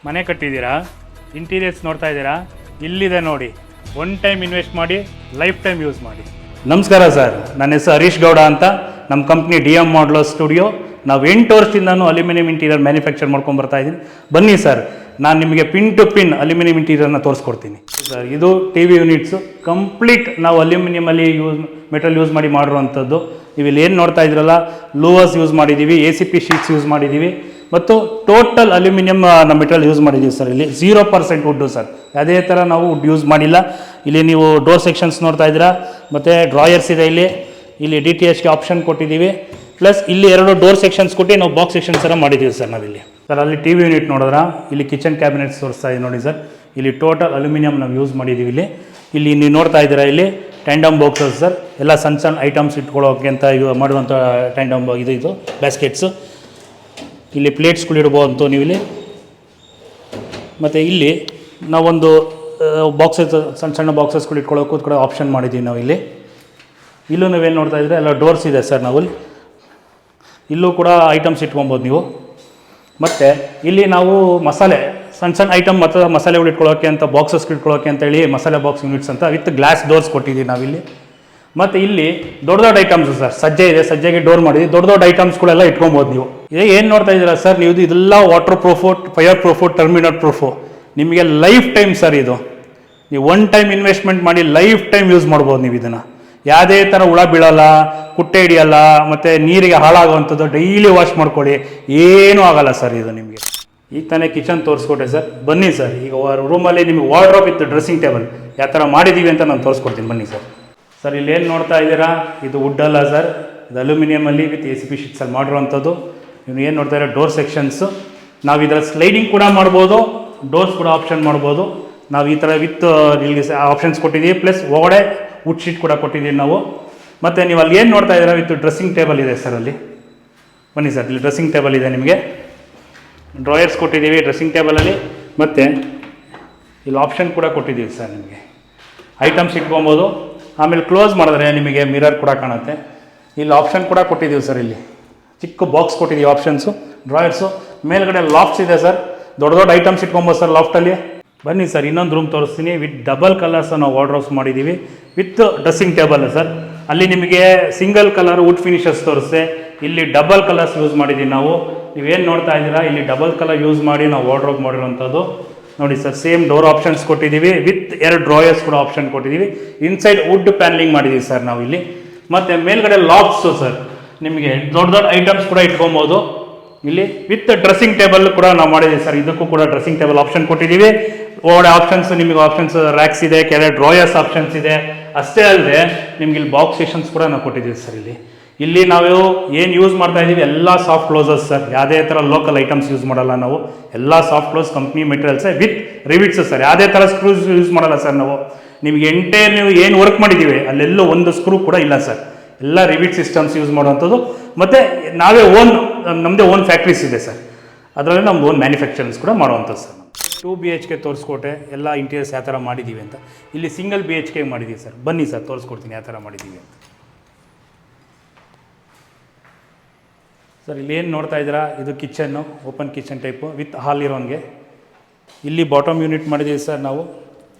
ಮನೆ ಕಟ್ಟಿದ್ದೀರಾ, ಇಂಟೀರಿಯರ್ಸ್ ನೋಡ್ತಾ ಇದ್ದೀರಾ, ಇಲ್ಲಿದೆ ನೋಡಿ. ಒನ್ ಟೈಮ್ ಇನ್ವೆಸ್ಟ್ ಮಾಡಿ, ಲೈಫ್ ಟೈಮ್ ಯೂಸ್ ಮಾಡಿ. ನಮಸ್ಕಾರ ಸರ್, ನನ್ನ ಹೆಸರು ಹರೀಶ್ ಗೌಡ ಅಂತ. ನಮ್ಮ ಕಂಪ್ನಿ DM ಮಾಡ್ಲೋ ಸ್ಟುಡಿಯೋ. ನಾವು 8 ವರ್ಷದಿಂದನೂ ಅಲ್ಯೂಮಿನಿಯಂ ಇಂಟೀರಿಯರ್ ಮ್ಯಾನುಫ್ಯಾಕ್ಚರ್ ಮಾಡ್ಕೊಂಡು ಬರ್ತಾ ಇದ್ದೀನಿ. ಬನ್ನಿ ಸರ್, ನಾನು ನಿಮಗೆ ಪಿನ್ ಟು ಪಿನ್ ಅಲ್ಯೂಮಿನಿಯಂ ಇಂಟೀರಿಯರ್ನ ತೋರಿಸ್ಕೊಡ್ತೀನಿ. ಸರ್, ಇದು TV ಯೂನಿಟ್ಸು ಕಂಪ್ಲೀಟ್ ನಾವು ಅಲ್ಯೂಮಿನಿಯಮಲ್ಲಿ ಮೆಟಲ್ ಯೂಸ್ ಮಾಡಿ ಮಾಡಿರುವಂಥದ್ದು. ನೀವು ಇಲ್ಲಿ ಏನು ನೋಡ್ತಾ ಇದ್ರಲ್ಲ, ಲೂವರ್ಸ್ ಯೂಸ್ ಮಾಡಿದ್ದೀವಿ, ACP ಶೀಟ್ಸ್ ಯೂಸ್ ಮಾಡಿದ್ದೀವಿ ಮತ್ತು ಟೋಟಲ್ ಅಲ್ಯೂಮಿನಿಯಂ ನಮ್ಮ ಮೆಟೀರಿಯಲ್ ಯೂಸ್ ಮಾಡಿದ್ದೀವಿ ಸರ್. ಇಲ್ಲಿ 0% ವುಡ್ಡು ಸರ್, ಅದೇ ಥರ ನಾವು ವುಡ್ ಯೂಸ್ ಮಾಡಿಲ್ಲ. ಇಲ್ಲಿ ನೀವು ಡೋರ್ ಸೆಕ್ಷನ್ಸ್ ನೋಡ್ತಾ ಇದ್ದೀರಾ, ಮತ್ತು ಡ್ರಾಯರ್ಸ್ ಇದೆ. ಇಲ್ಲಿ DTHಗೆ ಆಪ್ಷನ್ ಕೊಟ್ಟಿದ್ದೀವಿ. ಪ್ಲಸ್ ಇಲ್ಲಿ 2 ಡೋರ್ ಸೆಕ್ಷನ್ಸ್ ಕೊಟ್ಟು ನಾವು ಬಾಕ್ಸ್ ಸೆಕ್ಷನ್ಸ್ ಥರ ಮಾಡಿದ್ದೀವಿ ಸರ್ ನಾವಿಲ್ಲಿ. ಸರ್, ಅಲ್ಲಿ TV ಯೂನಿಟ್ ನೋಡಿದ್ರೆ ಇಲ್ಲಿ ಕಿಚನ್ ಕ್ಯಾಬಿನೆಟ್ಸ್ ತೋರಿಸ್ತಾ ಇದೆ ನೋಡಿ ಸರ್. ಇಲ್ಲಿ ಟೋಟಲ್ ಅಲ್ಯೂಮಿನಿಯಂ ನಾವು ಯೂಸ್ ಮಾಡಿದ್ದೀವಿ. ಇಲ್ಲಿ ನೀವು ನೋಡ್ತಾ ಇದ್ದೀರಾ, ಇಲ್ಲಿ ಟ್ಯಾಂಡಮ್ ಬಾಕ್ಸಸ್ ಸರ್, ಎಲ್ಲ ಸಣ್ಣ ಸಣ್ಣ ಐಟಮ್ಸ್ ಇಟ್ಕೊಳ್ಳೋಕೆ ಅಂತ ಮಾಡುವಂಥ ಟ್ಯಾಂಡಮ್ ಇದು ಬ್ಯಾಸ್ಕೆಟ್ಸು. ಇಲ್ಲಿ ಪ್ಲೇಟ್ಸ್ಗಳು ಇಡ್ಬೋದು ನೀವು ಇಲ್ಲಿ. ಮತ್ತು ಇಲ್ಲಿ ನಾವೊಂದು ಬಾಕ್ಸಸ್, ಸಣ್ಣ ಸಣ್ಣ ಬಾಕ್ಸಸ್ಗಳು ಇಟ್ಕೊಳ್ಳೋಕೆ ಕೂಡ ಆಪ್ಷನ್ ಮಾಡಿದ್ದೀವಿ ನಾವು ಇಲ್ಲಿ. ಇಲ್ಲೂ ನೀವೇನು ನೋಡ್ತಾ ಇದ್ದರೆ ಎಲ್ಲ ಡೋರ್ಸ್ ಇದೆ ಸರ್. ನಾವು ಇಲ್ಲೂ ಕೂಡ ಐಟಮ್ಸ್ ಇಟ್ಕೊಬೋದು ನೀವು. ಮತ್ತು ಇಲ್ಲಿ ನಾವು ಮಸಾಲೆ ಸಣ್ಣ ಸಣ್ಣ ಐಟಮ್ ಮತ್ತು ಮಸಾಲೆಗಳು ಇಟ್ಕೊಳ್ಳೋಕೆ ಅಂತ ಬಾಕ್ಸಸ್ ಇಟ್ಕೊಳ್ಳೋಕೆ ಅಂತೇಳಿ ಮಸಾಲೆ ಬಾಕ್ಸ್ ಯೂನಿಟ್ಸ್ ಅಂತ ವಿತ್ ಗ್ಲಾಸ್ ಡೋರ್ಸ್ ಕೊಟ್ಟಿದ್ದೀವಿ ನಾವಿಲ್ಲಿ. ಮತ್ತು ಇಲ್ಲಿ ದೊಡ್ಡ ದೊಡ್ಡ ಐಟಮ್ಸು ಸರ್, ಸಜ್ಜೆ ಇದೆ, ಸಜ್ಜೆಗೆ ಡೋರ್ ಮಾಡಿದ್ದೀವಿ. ದೊಡ್ಡ ದೊಡ್ಡ ಐಟಮ್ಸ್ಗಳೆಲ್ಲ ಇಟ್ಕೊಬೋದು ನೀವು. ಇದೇ ಏನು ನೋಡ್ತಾ ಇದ್ದೀರಾ ಸರ್ ನೀವು, ಇದೆಲ್ಲ water proof, fire proof, terminal proof. ನಿಮಗೆ ಲೈಫ್ ಟೈಮ್ ಸರ್ ಇದು. ನೀವು ಒನ್ ಟೈಮ್ ಇನ್ವೆಸ್ಟ್ಮೆಂಟ್ ಮಾಡಿ ಲೈಫ್ ಟೈಮ್ ಯೂಸ್ ಮಾಡ್ಬೋದು ನೀವು ಇದನ್ನು. ಯಾವುದೇ ಥರ ಹುಳ ಬೀಳಲ್ಲ, ಕುಟ್ಟೆ ಹಿಡಿಯಲ್ಲ, ಮತ್ತು ನೀರಿಗೆ ಹಾಳಾಗುವಂಥದ್ದು. ಡೈಲಿ ವಾಶ್ ಮಾಡ್ಕೊಳ್ಳಿ, ಏನೂ ಆಗಲ್ಲ ಸರ್ ಇದು ನಿಮಗೆ. ಈಗ ತಾನೇ ಕಿಚನ್ ತೋರಿಸ್ಕೊಟ್ಟೆ ಸರ್. ಬನ್ನಿ ಸರ್, ಈಗ ರೂಮಲ್ಲಿ ನಿಮಗೆ ವಾರ್ಡ್ರೋಬ್ ವಿತ್ ಡ್ರೆಸ್ಸಿಂಗ್ ಟೇಬಲ್ ಯಾವ ಥರ ಮಾಡಿದ್ದೀವಿ ಅಂತ ನಾನು ತೋರಿಸ್ಕೊಡ್ತೀನಿ. ಬನ್ನಿ ಸರ್. ಸರ್, ಇಲ್ಲೇನು ನೋಡ್ತಾ ಇದ್ದೀರಾ, ಇದು ವುಡ್ ಅಲ್ಲ ಸರ್, ಇದು ಅಲ್ಯೂಮಿನಿಯಮಲ್ಲಿ ವಿತ್ ACP ಶೀಟ್ಸಲ್ಲಿ ಮಾಡಿರೋವಂಥದ್ದು. ನೀವು ಏನು ನೋಡ್ತಾ ಇರೋ ಡೋರ್ ಸೆಕ್ಷನ್ಸು. ನಾವು ಇದರ ಸ್ಲೈಡಿಂಗ್ ಕೂಡ ಮಾಡ್ಬೋದು, ಡೋರ್ಸ್ ಕೂಡ ಆಪ್ಷನ್ ಮಾಡ್ಬೋದು. ನಾವು ಈ ಥರ ವಿತ್ ಇಲ್ಲಿ ಆಪ್ಷನ್ಸ್ ಕೊಟ್ಟಿದ್ದೀವಿ. ಪ್ಲಸ್ ಒಳಗಡೆ ವುಡ್ ಶೀಟ್ ಕೂಡ ಕೊಟ್ಟಿದ್ದೀವಿ ನಾವು. ಮತ್ತು ನೀವು ಅಲ್ಲಿ ಏನು ನೋಡ್ತಾ ಇದ್ದೀರಾ, ವಿತ್ ಡ್ರೆಸ್ಸಿಂಗ್ ಟೇಬಲ್ ಇದೆ ಸರ್ ಅಲ್ಲಿ. ಬನ್ನಿ ಸರ್, ಇಲ್ಲಿ ಡ್ರೆಸ್ಸಿಂಗ್ ಟೇಬಲ್ ಇದೆ ನಿಮಗೆ. ಡ್ರಾಯರ್ಸ್ ಕೊಟ್ಟಿದ್ದೀವಿ ಡ್ರೆಸ್ಸಿಂಗ್ ಟೇಬಲಲ್ಲಿ. ಮತ್ತು ಇಲ್ಲಿ ಆಪ್ಷನ್ ಕೂಡ ಕೊಟ್ಟಿದ್ದೀವಿ ಸರ್ ನಿಮಗೆ. ಐಟಮ್ಸ್ ಇಟ್ಕೊಬೋದು. ಆಮೇಲೆ ಕ್ಲೋಸ್ ಮಾಡಿದ್ರೆ ನಿಮಗೆ ಮಿರರ್ ಕೂಡ ಕಾಣುತ್ತೆ. ಇಲ್ಲಿ ಆಪ್ಷನ್ ಕೂಡ ಕೊಟ್ಟಿದ್ದೀವಿ ಸರ್. ಇಲ್ಲಿ ಚಿಕ್ಕ ಬಾಕ್ಸ್ ಕೊಟ್ಟಿದ್ದೀವಿ ಆಪ್ಷನ್ಸು, ಡ್ರಾಯರ್ಸು. ಮೇಲ್ಗಡೆ ಲಾಫ್ಟ್ಸ್ ಇದೆ ಸರ್, ದೊಡ್ಡ ದೊಡ್ಡ ಐಟಮ್ಸ್ ಇಟ್ಕೊಬೋದು ಸರ್ ಲಾಫ್ಟಲ್ಲಿ. ಬನ್ನಿ ಸರ್, ಇನ್ನೊಂದು ರೂಮ್ ತೋರಿಸ್ತೀನಿ. ವಿತ್ ಡಬಲ್ ಕಲರ್ಸ್ ನಾವು ವಾರ್ಡ್ರೋಬ್ಸ್ ಮಾಡಿದ್ದೀವಿ ವಿತ್ ಡ್ರೆಸ್ಸಿಂಗ್ ಟೇಬಲ್ ಸರ್. ಅಲ್ಲಿ ನಿಮಗೆ ಸಿಂಗಲ್ ಕಲರ್ ವುಡ್ ಫಿನಿಷಸ್ ತೋರಿಸ್ತೆ. ಇಲ್ಲಿ ಡಬಲ್ ಕಲರ್ಸ್ ಯೂಸ್ ಮಾಡಿದ್ದೀವಿ ನಾವು. ನೀವೇನು ನೋಡ್ತಾ ಇದ್ದೀರಾ, ಇಲ್ಲಿ ಡಬಲ್ ಕಲರ್ ಯೂಸ್ ಮಾಡಿ ನಾವು ವಾರ್ಡ್ರೋಬ್ ಮಾಡಿರೋಂಥದ್ದು ನೋಡಿ ಸರ್. ಸೇಮ್ ಡೋರ್ ಆಪ್ಷನ್ಸ್ ಕೊಟ್ಟಿದ್ದೀವಿ ವಿತ್ 2 ಡ್ರಾಯರ್ಸ್ ಕೂಡ ಆಪ್ಷನ್ ಕೊಟ್ಟಿದ್ದೀವಿ. ಇನ್ಸೈಡ್ ವುಡ್ ಪ್ಯಾನಲಿಂಗ್ ಮಾಡಿದ್ದೀವಿ ಸರ್ ನಾವು ಇಲ್ಲಿ. ಮತ್ತು ಮೇಲ್ಗಡೆ ಲಾಫ್ಟ್ಸು ಸರ್, ನಿಮಗೆ ದೊಡ್ಡ ದೊಡ್ಡ ಐಟಮ್ಸ್ ಕೂಡ ಇಟ್ಕೊಬೋದು. ಇಲ್ಲಿ ವಿತ್ ಡ್ರೆಸ್ಸಿಂಗ್ ಟೇಬಲ್ ಕೂಡ ನಾವು ಮಾಡಿದ್ದೀವಿ ಸರ್. ಇದಕ್ಕೂ ಕೂಡ ಡ್ರೆಸ್ಸಿಂಗ್ ಟೇಬಲ್ ಆಪ್ಷನ್ ಕೊಟ್ಟಿದ್ದೀವಿ. ಒಳಗಡೆ ಆಪ್ಷನ್ಸ್ ನಿಮಗೆ ಆಪ್ಷನ್ಸ್ ರ್ಯಾಕ್ಸ್ ಇದೆ, ಕೆಳಗೆ ಡ್ರಾಯರ್ಸ್ ಆಪ್ಷನ್ಸ್ ಇದೆ. ಅಷ್ಟೇ ಅಲ್ಲದೆ ನಿಮ್ಗೆ ಇಲ್ಲಿ ಬಾಕ್ಸ್ ಸೆಷನ್ಸ್ ಕೂಡ ನಾವು ಕೊಟ್ಟಿದ್ದೀವಿ ಸರ್. ಇಲ್ಲಿ ನಾವು ಏನು ಯೂಸ್ ಮಾಡ್ತಾ ಇದ್ದೀವಿ ಎಲ್ಲ ಸಾಫ್ಟ್ ಕ್ಲೋಸಸ್ ಸರ್. ಯಾವುದೇ ಥರ ಲೋಕಲ್ ಐಟಮ್ಸ್ ಯೂಸ್ ಮಾಡಲ್ಲ ನಾವು. ಎಲ್ಲ ಸಾಫ್ಟ್ ಕ್ಲೋಸ್ ಕಂಪ್ನಿ ಮೆಟೀರಿಯಲ್ಸೇ ವಿತ್ ರಿವಿಟ್ಸ್ ಸರ್. ಯಾವುದೇ ಥರ ಸ್ಕ್ರೂಸ್ ಯೂಸ್ ಮಾಡಲ್ಲ ಸರ್ ನಾವು. ನಿಮಗೆ ಎಂಟೈರ್ ನೀವು ಏನು ವರ್ಕ್ ಮಾಡಿದ್ದೀವಿ ಅಲ್ಲೆಲ್ಲೂ ಒಂದು ಸ್ಕ್ರೂ ಕೂಡ ಇಲ್ಲ ಸರ್. ಎಲ್ಲ ರಿವಿಟ್ ಸಿಸ್ಟಮ್ಸ್ ಯೂಸ್ ಮಾಡುವಂಥದ್ದು. ಮತ್ತು ನಾವೇ ನಮ್ಮದೇ ಓನ್ ಫ್ಯಾಕ್ಟ್ರೀಸ್ ಇದೆ ಸರ್. ಅದರಲ್ಲಿ ನಮ್ದು ಓನ್ ಮ್ಯಾನುಫ್ಯಾಕ್ಚರಿಂಗ್ಸ್ ಕೂಡ ಮಾಡುವಂಥದ್ದು ಸರ್. 2 BHK ತೋರಿಸ್ಕೊಟ್ಟೆ ಎಲ್ಲ ಇಂಟೀರಿಯರ್ಸ್ ಯಾವ ಥರ ಮಾಡಿದ್ದೀವಿ ಅಂತ. ಇಲ್ಲಿ ಸಿಂಗಲ್ BHK ಮಾಡಿದ್ದೀವಿ ಸರ್. ಬನ್ನಿ ಸರ್, ತೋರಿಸ್ಕೊಡ್ತೀನಿ ಯಾವ ಥರ ಮಾಡಿದ್ದೀವಿ ಅಂತ. ಸರ್, ಇಲ್ಲಿ ಏನು ನೋಡ್ತಾ ಇದ್ದೀರಾ, ಇದು kitchen, open kitchen type with hall ಇರೋಂಗೆ. ಇಲ್ಲಿ ಬಾಟಮ್ ಯೂನಿಟ್ ಮಾಡಿದ್ದೀವಿ ಸರ್ ನಾವು.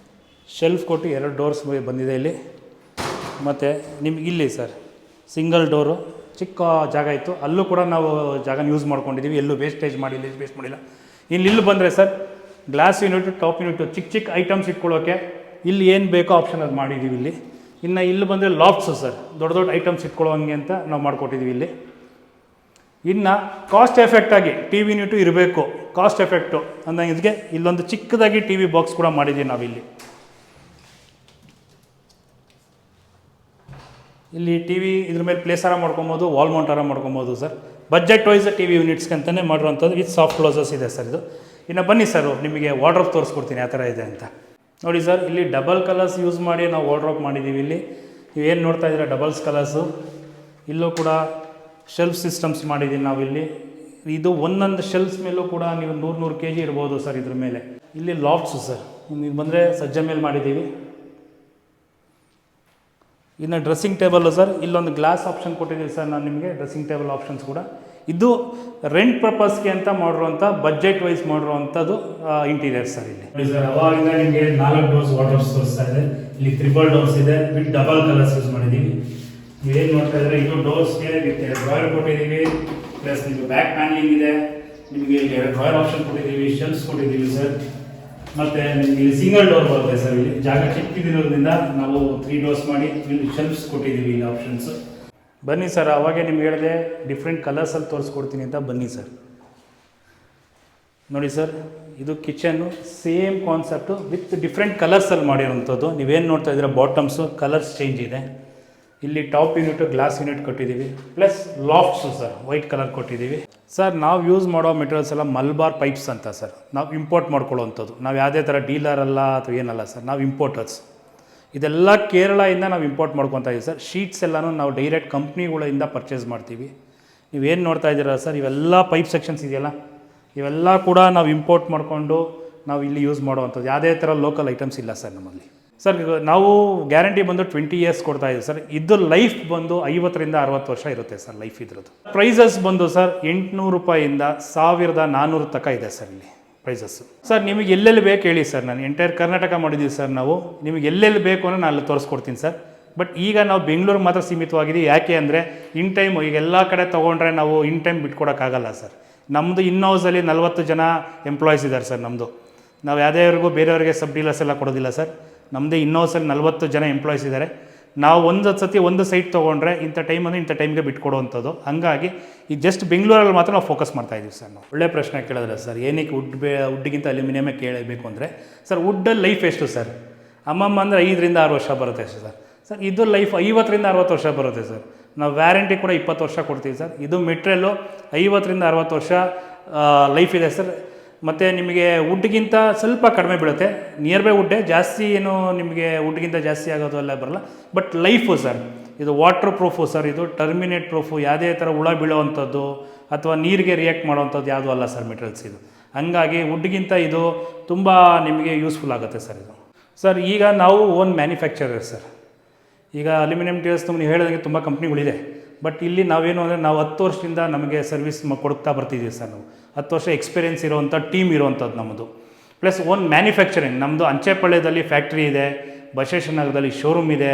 ಶೆಲ್ಫ್ ಕೊಟ್ಟು 2 ಡೋರ್ಸ್ ಬಂದಿದೆ ಇಲ್ಲಿ. ಮತ್ತು ನಿಮ್ಗೆ ಇಲ್ಲಿ ಸರ್ ಸಿಂಗಲ್ ಡೋರು, ಚಿಕ್ಕ ಜಾಗ ಇತ್ತು, ಅಲ್ಲೂ ಕೂಡ ನಾವು ಜಾಗನ ಯೂಸ್ ಮಾಡ್ಕೊಂಡಿದ್ದೀವಿ. ಎಲ್ಲೂ ವೇಸ್ಟ್ ಮಾಡಿಲ್ಲ. ಇಲ್ಲಿ ಬಂದರೆ sir glass unit, top unit, ಚಿಕ್ಕ ಐಟಮ್ಸ್ ಇಟ್ಕೊಳ್ಳೋಕೆ ಇಲ್ಲಿ ಏನು ಬೇಕೋ ಆಪ್ಷನ್ ಅದು ಮಾಡಿದ್ದೀವಿ ಇಲ್ಲಿ. ಇನ್ನು ಇಲ್ಲಿ ಬಂದರೆ ಲಾಫ್ಟ್ಸು ಸರ್, ದೊಡ್ಡ ದೊಡ್ಡ ಐಟಮ್ಸ್ ಇಟ್ಕೊಳ್ಳೋಂಗೆ ಅಂತ ನಾವು ಮಾಡಿಕೊಟ್ಟಿದ್ದೀವಿ ಇಲ್ಲಿ. ಇನ್ನು ಕಾಸ್ಟ್ ಎಫೆಕ್ಟಾಗಿ TV ಯೂನಿಟು ಇರಬೇಕು, ಕಾಸ್ಟ್ ಎಫೆಕ್ಟು ಅಂದಂಗೆ ಇಲ್ಲೊಂದು ಚಿಕ್ಕದಾಗಿ TV ಬಾಕ್ಸ್ ಕೂಡ ಮಾಡಿದ್ದೀವಿ ನಾವಿಲ್ಲಿ. ಇಲ್ಲಿ TV ಇದ್ರ ಮೇಲೆ ಪ್ಲೇಸಾರ ಮಾಡ್ಕೊಬೋದು, ವಾಲ್ ಮೌಂಟಾರ ಮಾಡ್ಕೊಬೋದು ಸರ್. ಬಜೆಟ್ ವೈಸ್ TV ಯೂನಿಟ್ಸ್ಗೆ ಅಂತಲೇ ಮಾಡಿರೋಂಥದ್ದು ವಿತ್ ಸಾಫ್ಟ್ ಕ್ಲೋಸಸ್ ಇದೆ ಸರ್ ಇದು. ಇನ್ನು ಬನ್ನಿ ಸರ್, ನಿಮಗೆ ವಾರ್ಡ್ರೋಬ್ ತೋರಿಸ್ಕೊಡ್ತೀನಿ ಯಾವ ಥರ ಇದೆ ಅಂತ. ನೋಡಿ ಸರ್, ಇಲ್ಲಿ ಡಬಲ್ ಕಲರ್ಸ್ ಯೂಸ್ ಮಾಡಿ ನಾವು ವಾರ್ಡ್ರೋಬ್ ಮಾಡಿದ್ದೀವಿ ಇಲ್ಲಿ. ನೀವೇನು ನೋಡ್ತಾ ಇದ್ದೀರಾ ಡಬಲ್ಸ್ ಕಲರ್ಸು. ಇಲ್ಲೂ ಕೂಡ ಶೆಲ್ಫ್ ಸಿಸ್ಟಮ್ಸ್ ಮಾಡಿದ್ದೀವಿ ನಾವಿಲ್ಲಿ. ಇದು ಒಂದೊಂದು ಶೆಲ್ಫ್ಸ್ ಮೇಲೂ ಕೂಡ ನೀವು 100 kg ಇರ್ಬೋದು ಸರ್ ಇದ್ರ ಮೇಲೆ. ಇಲ್ಲಿ ಲಾಫ್ಟ್ಸು ಸರ್, ನೀವು ಬಂದರೆ ಸಜ್ಜೆ ಮೇಲೆ ಮಾಡಿದ್ದೀವಿ. ಇನ್ನು ಡ್ರೆಸ್ಸಿಂಗ್ ಟೇಬಲ್ಲು ಸರ್, ಇಲ್ಲೊಂದು ಗ್ಲಾಸ್ ಆಪ್ಷನ್ ಕೊಟ್ಟಿದ್ದೀವಿ ಸರ್ ನಾನು ನಿಮಗೆ. ಡ್ರೆಸ್ಸಿಂಗ್ ಟೇಬಲ್ ಆಪ್ಷನ್ಸ್ ಕೂಡ ಇದು ರೆಂಟ್ ಪರ್ಪಸ್ಗೆ ಅಂತ ಮಾಡಿರುವಂಥ ಬಜೆಟ್ ವೈಸ್ ಮಾಡಿರುವಂಥದ್ದು ಇಂಟೀರಿಯರ್ ಸರ್. ಇಲ್ಲಿ ನೋಡಿ ಸರ್, ಅವಾಗಿಂದ ನಿಮಗೆ 4 ಡೋರ್ಸ್ ವಾರ್ಡ್ರೋಬ್ಸ್ ತೋರಿಸ್ತಾ ಇದೆ. ಇಲ್ಲಿ 3 ಡೋರ್ಸ್ ಇದೆ, ವಿತ್ ಡಬಲ್ ಕಲರ್ಸ್ ಯೂಸ್ ಮಾಡಿದ್ದೀವಿ. ನೀವೇನು ನೋಡ್ತಾ ಇದ್ರೆ ಇದು ಡೋರ್ಸ್ಗೆ ಡ್ರಾಯರ್ ಕೊಟ್ಟಿದ್ದೀವಿ, ಪ್ಲಸ್ ನಿಮಗೆ ಬ್ಯಾಕ್ ಪ್ಯಾನಲಿಂಗ್ ಇದೆ, ನಿಮಗೆ ಇಲ್ಲಿ ಡ್ರಾಯರ್ ಆಪ್ಷನ್ ಕೊಟ್ಟಿದ್ದೀವಿ, ಶೆಲ್ಫ್ಸ್ ಕೊಟ್ಟಿದ್ದೀವಿ ಸರ್. ಮತ್ತು ನಿಮಗೆ ಸಿಂಗಲ್ ಡೋರ್ ಬರುತ್ತೆ ಸರ್. ಇಲ್ಲಿ ಜಾಗ ಚಿಕ್ಕದಿರೋದ್ರಿಂದ ನಾವು 3 ಡೋರ್ಸ್ ಮಾಡಿ ಇಲ್ಲಿ ಶೆಲ್ಫ್ಸ್ ಕೊಟ್ಟಿದ್ದೀವಿ ಇಲ್ಲಿ ಆಪ್ಷನ್ಸ್. ಬನ್ನಿ ಸರ್, ಅವಾಗೆ ನಿಮ್ಗೆ ಹೇಳಿದೆ ಡಿಫ್ರೆಂಟ್ ಕಲರ್ಸಲ್ಲಿ ತೋರಿಸ್ಕೊಡ್ತೀನಿ ಅಂತ. ಬನ್ನಿ ಸರ್, ನೋಡಿ ಸರ್, ಇದು kitchen same concept with different ಕಲರ್ಸಲ್ಲಿ ಮಾಡಿರೋಂಥದ್ದು. ನೀವೇನು ನೋಡ್ತಾ ಇದ್ದೀರಾ ಬಾಟಮ್ಸು ಕಲರ್ಸ್ ಚೇಂಜ್ ಇದೆ. ಇಲ್ಲಿ ಟಾಪ್ ಯೂನಿಟು ಗ್ಲಾಸ್ ಯೂನಿಟ್ ಕೊಟ್ಟಿದ್ದೀವಿ, plus lofts sir white colour ಕೊಟ್ಟಿದ್ದೀವಿ. ಸರ್ ನಾವು ಯೂಸ್ ಮಾಡೋ ಮೆಟೀರಿಯಲ್ಸ್ ಎಲ್ಲ ಮಲ್ಬಾರ್ ಪೈಪ್ಸ್ ಅಂತ ಸರ್. ನಾವು ಇಂಪೋರ್ಟ್ ಮಾಡ್ಕೊಳ್ಳೋವಂಥದ್ದು, ನಾವು ಯಾವುದೇ ಥರ ಡೀಲರ್ ಅಲ್ಲ ಅಥವಾ ಏನಲ್ಲ ಸರ್, ನಾವು ಇಂಪೋರ್ಟರ್ಸ್. ಇದೆಲ್ಲ ಕೇರಳದಿಂದ ನಾವು ಇಂಪೋರ್ಟ್ ಮಾಡ್ಕೊತಾ ಇದ್ದೀವಿ ಸರ್. ಶೀಟ್ಸ್ ಎಲ್ಲನೂ ನಾವು ಡೈರೆಕ್ಟ್ ಕಂಪ್ನಿಗಳಿಂದ ಪರ್ಚೇಸ್ ಮಾಡ್ತೀವಿ. ನೀವೇನು ನೋಡ್ತಾ ಇದ್ದೀರಾ ಸರ್, ಇವೆಲ್ಲ ಪೈಪ್ ಸೆಕ್ಷನ್ಸ್ ಇದೆಯಲ್ಲ, ಇವೆಲ್ಲ ಕೂಡ ನಾವು ಇಂಪೋರ್ಟ್ ಮಾಡಿಕೊಂಡು ನಾವು ಇಲ್ಲಿ ಯೂಸ್ ಮಾಡುವಂಥದ್ದು. ಯಾವುದೇ ಥರ ಲೋಕಲ್ ಐಟಮ್ಸ್ ಇಲ್ಲ ಸರ್ ನಮ್ಮಲ್ಲಿ. ಸರ್ ನಾವು ಗ್ಯಾರಂಟಿ ಬಂದು 20 ಇಯರ್ಸ್ ಕೊಡ್ತಾ ಇದ್ದೀವಿ ಸರ್. ಇದು ಲೈಫ್ ಬಂದು 50ರಿಂದ 60 ವರ್ಷ ಇರುತ್ತೆ ಸರ್ ಲೈಫ್ ಇದ್ರದ್ದು. ಪ್ರೈಸಸ್ ಬಂದು ಸರ್ 800 ರೂಪಾಯಿಂದ 1400 ತನಕ ಇದೆ ಸರ್ ಇಲ್ಲಿ ಪ್ರೈಸಸ್ಸು. ಸರ್ ನಿಮಗೆ ಎಲ್ಲೆಲ್ಲಿ ಬೇಕು ಹೇಳಿ ಸರ್, ನಾನು ಎಂಟೈರ್ ಕರ್ನಾಟಕ ಮಾಡಿದ್ದೀವಿ ಸರ್ ನಾವು. ನಿಮಗೆ ಎಲ್ಲೆಲ್ಲಿ ಬೇಕು ಅನ್ನೋ ನಾನು ಅಲ್ಲಿ ತೋರಿಸ್ಕೊಡ್ತೀನಿ ಸರ್. ಬಟ್ ಈಗ ನಾವು ಬೆಂಗಳೂರಿಗೆ ಮಾತ್ರ ಸೀಮಿತವಾಗಿದ್ದೀವಿ. ಯಾಕೆ ಅಂದರೆ ಇನ್ ಟೈಮು ಈಗ ಎಲ್ಲ ಕಡೆ ತೊಗೊಂಡ್ರೆ ನಾವು ಇನ್ ಟೈಮ್ ಬಿಟ್ಕೊಡೋಕ್ಕಾಗಲ್ಲ ಸರ್. ನಮ್ಮದು ಇನ್ ಹೌಸಲ್ಲಿ 40 ಜನ ಎಂಪ್ಲಾಯೀಸ್ ಇದ್ದಾರೆ ಸರ್ ನಮ್ಮದು. ನಾವು ಯಾವುದೇವ್ರಿಗೂ ಬೇರೆಯವ್ರಿಗೆ ಸಬ್ ಡೀಲರ್ಸ್ ಎಲ್ಲ ಕೊಡೋದಿಲ್ಲ ಸರ್. ನಮ್ಮದೇ ಇನ್ ಹೌಸಲ್ಲಿ 40 ಜನ ಎಂಪ್ಲಾಯೀಸ್ ಇದ್ದಾರೆ. ನಾವು ಒಂದು ಸೈಟ್ ತೊಗೊಂಡ್ರೆ ಇಂಥ ಟೈಮ್ ಅಂದರೆ ಇಂಥ ಟೈಮ್ಗೆ ಬಿಟ್ಕೊಡುವಂಥದ್ದು. ಹಂಗಾಗಿ ಈ ಜಸ್ಟ್ ಬೆಂಗಳೂರಲ್ಲಿ ಮಾತ್ರ ನಾವು ಫೋಕಸ್ ಮಾಡ್ತಾ ಇದ್ದೀವಿ ಸರ್ ನಾವು. ಒಳ್ಳೆ ಪ್ರಶ್ನೆ ಕೇಳಿದ್ರೆ ಸರ್, ಏನಕ್ಕೆ ವುಡ್ಗಿಂತ ಅಲ್ಯೂಮಿನಿಯಮೇ ಕೇಳಬೇಕು ಅಂದರೆ ಸರ್, ವುಡ್ಡಲ್ಲಿ ಲೈಫ್ ಎಷ್ಟು ಸರ್? ಅಮ್ಮಮ್ಮ ಅಂದರೆ 5ರಿಂದ 6 ವರ್ಷ ಬರುತ್ತೆ ಅಷ್ಟೇ ಸರ್. ಸರ್ ಇದು ಲೈಫ್ 50ರಿಂದ 60 ವರ್ಷ ಬರುತ್ತೆ ಸರ್. ನಾವು ವ್ಯಾರಂಟಿ ಕೂಡ 20 ವರ್ಷ ಕೊಡ್ತೀವಿ ಸರ್. ಇದು ಮೆಟ್ರಿಯಲ್ಲು 50ರಿಂದ 60 ವರ್ಷ ಲೈಫ್ ಇದೆ ಸರ್. ಮತ್ತು ನಿಮಗೆ ವುಡ್ಗಿಂತ ಸ್ವಲ್ಪ ಕಡಿಮೆ ಬೀಳುತ್ತೆ, ನಿಯರ್ ಬೈ ವುಡ್ಡೇ, ಜಾಸ್ತಿ ಏನು ನಿಮಗೆ ವುಡ್ಗಿಂತ ಜಾಸ್ತಿ ಆಗೋದು ಎಲ್ಲ ಬರಲ್ಲ. ಬಟ್ ಲೈಫು ಸರ್, ಇದು ವಾಟರ್ ಪ್ರೂಫು ಸರ್, ಇದು ಟರ್ಮಿನೇಟ್ ಪ್ರೂಫು, ಯಾವುದೇ ಥರ ಹುಳ ಬೀಳೋವಂಥದ್ದು ಅಥವಾ ನೀರಿಗೆ ರಿಯಾಕ್ಟ್ ಮಾಡೋವಂಥದ್ದು ಯಾವುದೂ ಅಲ್ಲ ಸರ್ ಮೆಟೀರಿಯಲ್ಸ್ ಇದು. ಹಂಗಾಗಿ ವುಡ್ಗಿಂತ ಇದು ತುಂಬ ನಿಮಗೆ ಯೂಸ್ಫುಲ್ ಆಗುತ್ತೆ ಸರ್ ಇದು. ಸರ್ ಈಗ ನಾವು ಓನ್ ಮ್ಯಾನುಫ್ಯಾಕ್ಚರರ್ ಸರ್. ಈಗ ಅಲ್ಯೂಮಿನಿಯಂ ಮೆಟೀರಿಯಲ್ಸ್ ನೀವು ಹೇಳಿದಂಗೆ ತುಂಬ ಕಂಪ್ನಿಗಳಿದೆ. ಬಟ್ ಇಲ್ಲಿ ನಾವೇನು ಅಂದರೆ ನಾವು 10 ವರ್ಷದಿಂದ ನಮಗೆ ಸರ್ವಿಸ್ ಕೊಡ್ತಾ ಬರ್ತಿದ್ದೀವಿ ಸರ್. ನಾವು 10 ವರ್ಷ ಎಕ್ಸ್ಪೀರಿಯೆನ್ಸ್ ಇರೋವಂಥ ಟೀಮ್ ಇರೋವಂಥದ್ದು ನಮ್ಮದು. ಪ್ಲಸ್ ಓನ್ ಮ್ಯಾನುಫ್ಯಾಕ್ಚರಿಂಗ್ ನಮ್ಮದು ಅಂಚೆಪಾಳ್ಯದಲ್ಲಿ ಫ್ಯಾಕ್ಟ್ರಿ ಇದೆ, ಬಸವೇಶ್ವರ ನಗರದಲ್ಲಿ ಶೋರೂಮ್ ಇದೆ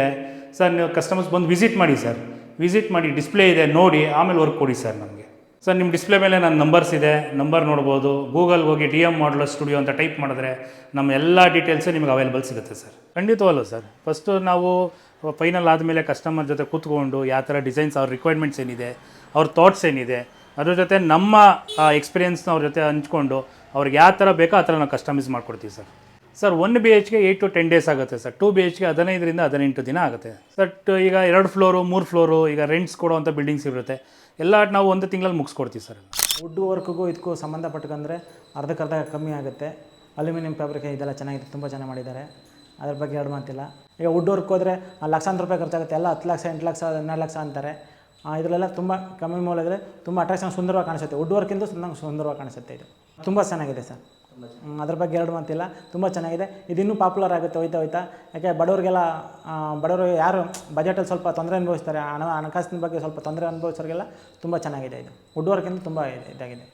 ಸರ್. ನೀವು ಕಸ್ಟಮರ್ಸ್ ಬಂದು ವಿಸಿಟ್ ಮಾಡಿ ಸರ್. ವಿಸಿಟ್ ಮಾಡಿ, ಡಿಸ್ಪ್ಲೇ ಇದೆ ನೋಡಿ, ಆಮೇಲೆ ವರ್ಕ್ ಕೊಡಿ ಸರ್ ನಮಗೆ. ಸರ್ ನಿಮ್ಮ ಡಿಸ್ಪ್ಲೇ ಮೇಲೆ ನನ್ನ ನಂಬರ್ಸ್ ಇದೆ, ನಂಬರ್ ನೋಡ್ಬೋದು. ಗೂಗಲ್ಗೆ ಹೋಗಿ DM ಮಾಡ್ಯುಲರ್ ಸ್ಟುಡಿಯೋ ಅಂತ ಟೈಪ್ ಮಾಡಿದ್ರೆ ನಮ್ಮ ಎಲ್ಲ ಡೀಟೇಲ್ಸು ನಿಮಗೆ ಅವೈಲೇಬಲ್ ಸಿಗುತ್ತೆ ಸರ್. ಖಂಡಿತವಲ್ಲ ಸರ್. ಫಸ್ಟು ನಾವು ಫೈನಲ್ ಆದಮೇಲೆ ಕಸ್ಟಮರ್ ಜೊತೆ ಕೂತ್ಕೊಂಡು ಯಾವ ಥರ ಡಿಸೈನ್ಸ್, ಅವ್ರ ರಿಕ್ವೈರ್ಮೆಂಟ್ಸ್ ಏನಿದೆ, ಅವ್ರ ಥಾಟ್ಸ್ ಏನಿದೆ, ಅದ್ರ ಜೊತೆ ನಮ್ಮ ಎಕ್ಸ್ಪೀರಿಯೆನ್ಸ್ನ ಅವ್ರ ಜೊತೆ ಹಂಚ್ಕೊಂಡು ಅವ್ರಿಗೆ ಯಾವ ಥರ ಬೇಕೋ ಆ ಥರ ನಾವು ಕಸ್ಟಮೈಸ್ ಮಾಡ್ಕೊಡ್ತೀವಿ sir. Sir 1 BHK 8 to 10 days ಆಗುತ್ತೆ ಸರ್. 2 BHK 15ರಿಂದ 18 ದಿನ ಆಗುತ್ತೆ ಸರ್. ಈಗ 2 ಫ್ಲೋರು 3 ಫ್ಲೋರು ಈಗ ರೆಂಟ್ಸ್ ಕೊಡುವಂಥ ಬಿಲ್ಡಿಂಗ್ಸ್ ಇರುತ್ತೆ, ಎಲ್ಲ ನಾವು 1 ತಿಂಗಳಲ್ಲಿ ಮುಗಿಸ್ಕೊಡ್ತೀವಿ ಸರ್. ವುಡ್ ವರ್ಕ್ಗೂ ಇದಕ್ಕೂ ಸಂಬಂಧಪಟ್ಟಂದರೆ ಅರ್ಧಕ್ಕರ್ಧ ಕಮ್ಮಿ ಆಗುತ್ತೆ. ಅಲ್ಯೂಮಿನಿಯಂ ಫ್ಯಾಬ್ರಿಕ್ ಇದೆಲ್ಲ ಚೆನ್ನಾಗಿದೆ, ತುಂಬ ಚೆನ್ನಾಗಿ ಮಾಡಿದ್ದಾರೆ, ಅದ್ರ ಬಗ್ಗೆ ಎರಡು ಮಾತಿಲ್ಲ. ಈಗ ವುಡ್ ವರ್ಕ್ ಹೋದರೆ ಲಕ್ಷಾಂತರ ರೂಪಾಯಿ ಖರ್ಚಾಗುತ್ತೆ, ಎಲ್ಲ 10 ಲಕ್ಷ 8 ಲಕ್ಷ 12 ಲಕ್ಷ ಅಂತಾರೆ. ಇದರಲ್ಲೆಲ್ಲ ತುಂಬ ಕಮ್ಮಿ ಮೂಲ ತುಂಬ ಅಟ್ರಾಕ್ಷನ್, ಸುಂದರವಾಗಿ ಕಾಣಿಸುತ್ತೆ. ವುಡ್ ವರ್ಕಿಂದ ಸುಂದರವಾಗಿ ಕಾಣಿಸುತ್ತೆ. ಇದು ತುಂಬ ಚೆನ್ನಾಗಿದೆ ಸರ್. ಅದ್ರ ಬಗ್ಗೆ ಎರಡು ಮಾತಿಲ್ಲ, ತುಂಬ ಚೆನ್ನಾಗಿದೆ. ಇದು ಇನ್ನೂ ಪಾಪ್ಯುಲರ್ ಆಗುತ್ತೆ ಹೋಯ್ತಾ. ಯಾಕೆ ಬಡವರು ಯಾರು ಬಜೆಟಲ್ಲಿ ಸ್ವಲ್ಪ ತೊಂದರೆ ಅನುಭವಿಸ್ತಾರೆ, ಹಣಕಾಸಿನ ಬಗ್ಗೆ ಸ್ವಲ್ಪ ತೊಂದರೆ ಅನುಭವಿಸೋರಿಗೆಲ್ಲ ತುಂಬ ಚೆನ್ನಾಗಿದೆ ಇದು. ವುಡ್ ವರ್ಕಿಂದ ತುಂಬ ಇದಾಗಿದೆ.